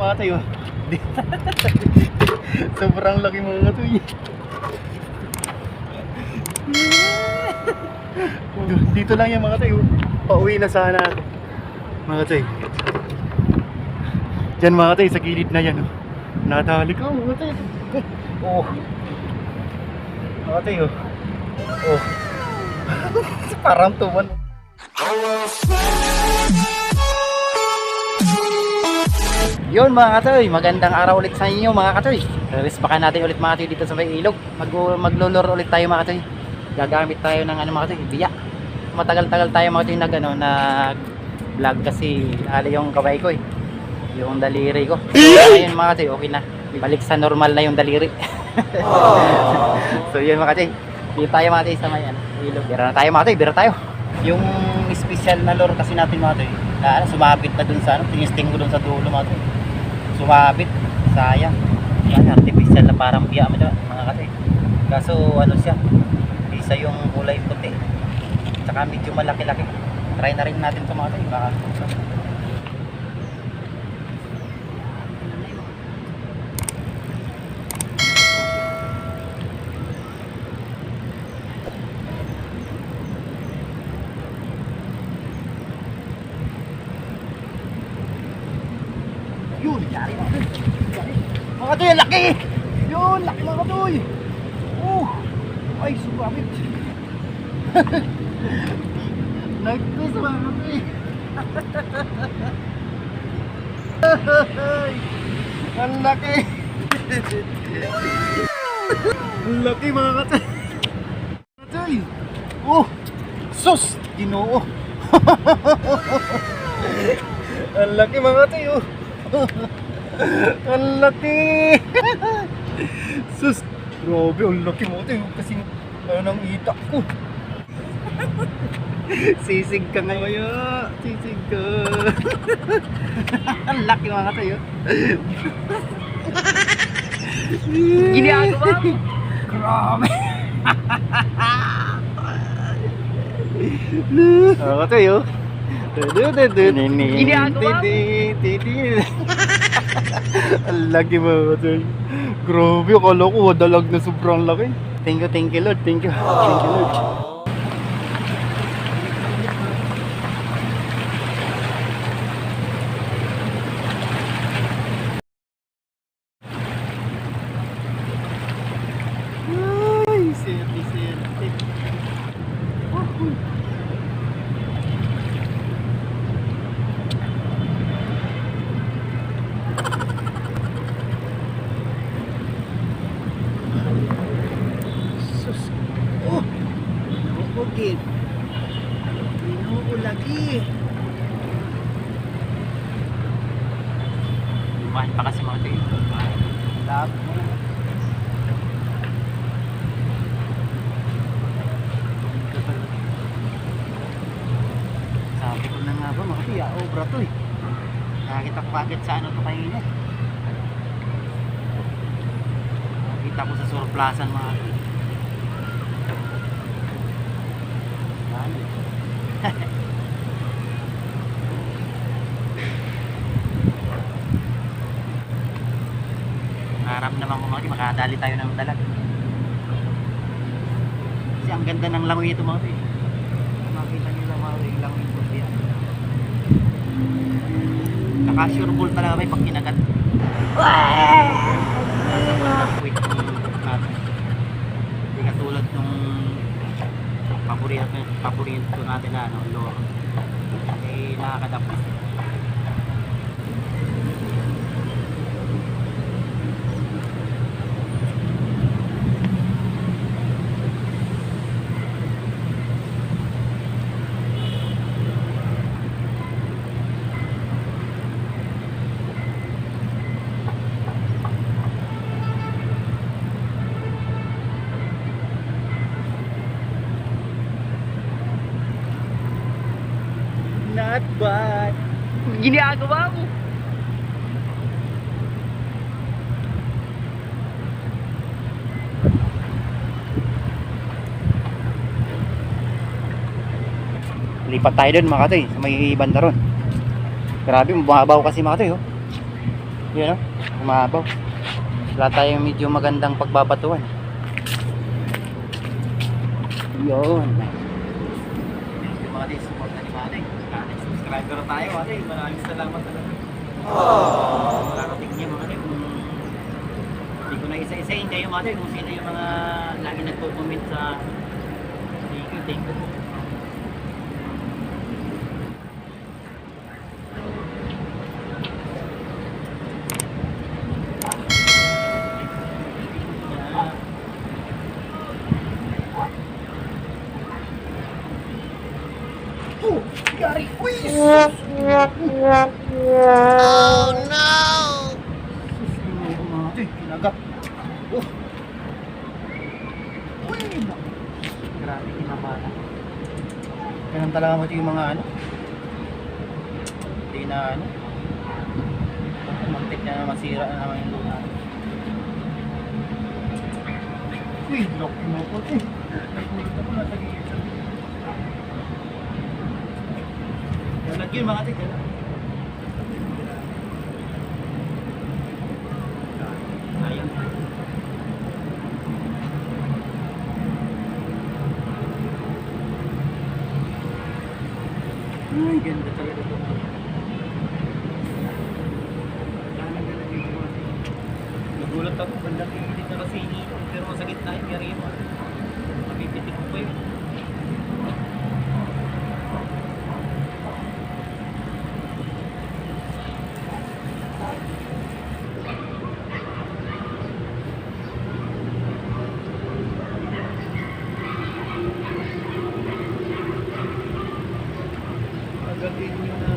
mga katoy oh. Sobrang laki mga katoy. Dito lang yan mga katoy oh. Pauwi na sana ako mga katoy. Diyan mga katoy sa gilid na yan oh. Nadali ko mga katoy. Oh mga katoy oh. Oh parang tuman. Yun mga katoy, magandang araw ulit sa inyo mga katoy. Respakan natin ulit mga katoy dito sa may ilog. Maglulor ulit tayo mga katoy. Gagamit tayo ng ano mga katoy, biya. Matagal-tagal tayo mga katoy nag vlog kasi ali yung kamay ko eh. Yung daliri ko. So, ayun mga katoy, okay na. Balik sa normal na yung daliri. So yun mga katoy. Dito tayo mga katoy sa may ilog. Bira na tayo mga katoy, bira tayo. Yung special na lure kasi natin mga katoy, na sumabit na dun sa tinisting ko dun sa dulo mga katoy. Sumabit, sayang. Yan, artificial na parang biya mo diba, mga katoy. Kaso ano siya, isa yung kulay puti. Tsaka medyo malaki-laki. Try na rin natin ito mga katoy. Baka yun, yari mga katoy, laki! Yun, laki mga katoy! Ay, sumabit! Nagkus mga katoy! Ang laki! Ang laki mga katoy! Katoy! Sus! Ginoo! Ang laki mga katoy oh! Ang laki! Sus! Grabe, ang laki mo ito kasi ano nang itak ko. Sisig ka nga kaya. Sisig ka. Ang laki mga katayo. Ginagawa mo. Grabe. Mga katayo. Ginagawa mo. Ang laki mga katoy. Grabe, akala ko dalag na sobrang laki. Thank you Lord, thank you Lord. Ay, serte. Bukid. Ginoo lagi. Lumahan pa kasi mga tayo. Lab. Sabi ko na nga ba mga tiya, obra to eh. Nakakita ko agad sa ano to kanina. Nakakita ko sa surplasan mga tiya. Harap naman kung makadali tayo ng dalag. Kasi ang ganda ng langoy ito mga tayo. Makita nyo lang mga langoy ito. Saka sure ball talaga may pag kinagat. Quick natin. Hindi katulad nung paborito natin na lure. Eh nakakadapos. Not bad. Ginagawa mo. Lipat tayo dun mga katoy, sa may banda ron. Grabe, mababaw kasi mga katoy oh. Yun, no? Umabaw. Wala tayong medyo magandang pagbabatuan. Yun. Yung mga din, support na ni Mate. Subscriber tayo, Mate. Maraming salamat talaga. Mararating niya, mga din. Hindi ko na isa-isahin kayo, Mate, kung sino yung mga lagi nagpo-comment sa thank you po. Oh, Gary, quiz! Oh no! Kinagat. Oh. Uy! Grabe kinamana. Ganun talaga mo yung mga ano. Hindi na ano. Mantik na masira na naman yung luna. Uy, block mo po eh. Nagulat ako na sa gilid. Galag yun mga tig. Ayun. Ay, ganda talaga ito. Nagulat ako, bandang pilit na kasi inito. Pero sa gitna yung yari mo. Mapipitik ko pa yun. Agatin nyo na.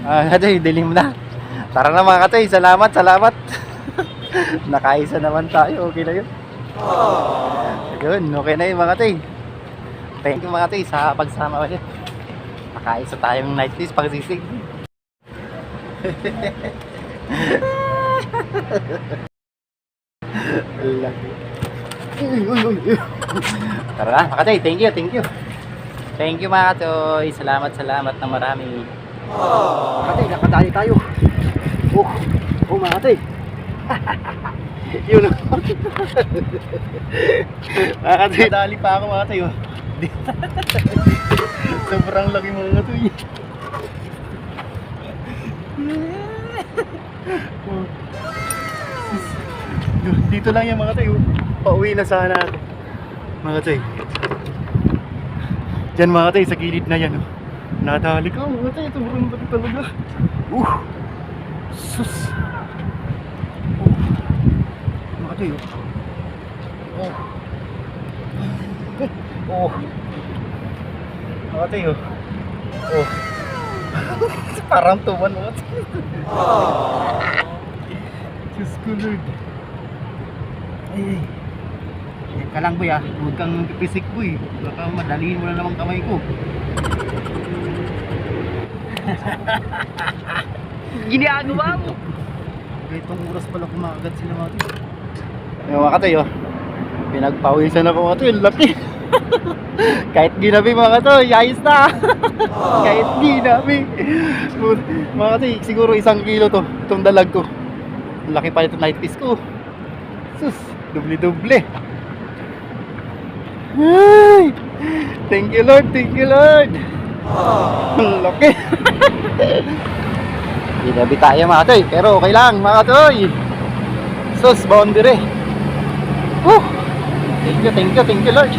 Katoy, dilim na. Tara na mga katoy, salamat. Nakaisa naman tayo, okay na yun. Yun, okay na yun mga katoy. Thank you mga katoy sa pagsama ulit. Nakaisa tayong night fish pagsisig. Tara na mga katoy, thank you. Thank you mga katoy, salamat na marami. Katay, nakadali tayo. Mga katay. Yun. Mga katay, dali pa ako mga katay. Sobrang laki mga katay. Dito lang yan mga katay. Pauwi na sana ako. Mga katay. Diyan mga katay, sa gilid na yan. Nadali ka, mga tayo, sobrang laki talaga. Sus. Mga tayo. Mga tayo. Parang tuman mga tayo. Diyos ko Lord. Ay. Ka lang boy huwag kang pipisik boy. Baka madaliin mo na naman kamay ko. Ginagawa mo. Itong oras pala kumakagat sila mga tayo. Yung mga katoy pinagpawisan ako mga tayo, laki. Kahit ginabi mga katoy, ayos na. Kahit ginabi. Mga katoy, siguro 1 kilo to, itong dalag ko. Laki pa ito night fish ko. Sus, doble. Ay, thank you Lord. Laki. Ginabi tayo mga katoy, pero okay lang mga katoy. Sus, boundary. Thank you Lord.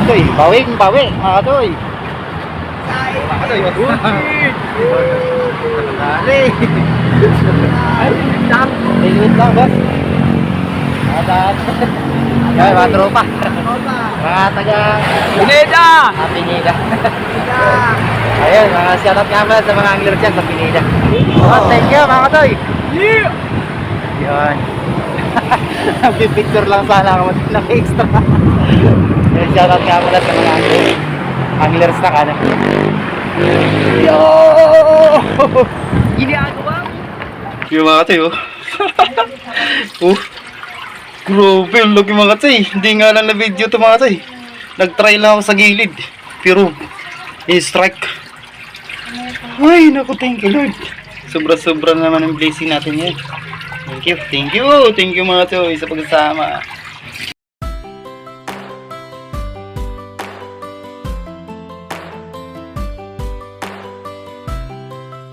Katoy, bawi mga katoy. Mga katoy, dali. Ay, stop. Tingin lang boss. Ada. Yan, mga tropa. Mga taga Pineda! Pineda. Ayun, mga shoutout nga pala sa mga angler dyan sa Pineda. Oh, thank you mga katoy. Yeah! Yan. Nagpipicture lang sana ako naka-extra. Ayun, shoutout nga pala sa mga anglers na kanan. Yo! Ginagawa mo! Yung mga katoy, oh. Oh. Grabe, ang laki mga katoy. Hindi nga lang na video to mga katoy. Nag-try lang ako sa gilid. Pero, strike. Ay, naku, thank you Lord. Sobra-sobra naman ang blessing natin yan. Thank you mga katoy sa pagsama.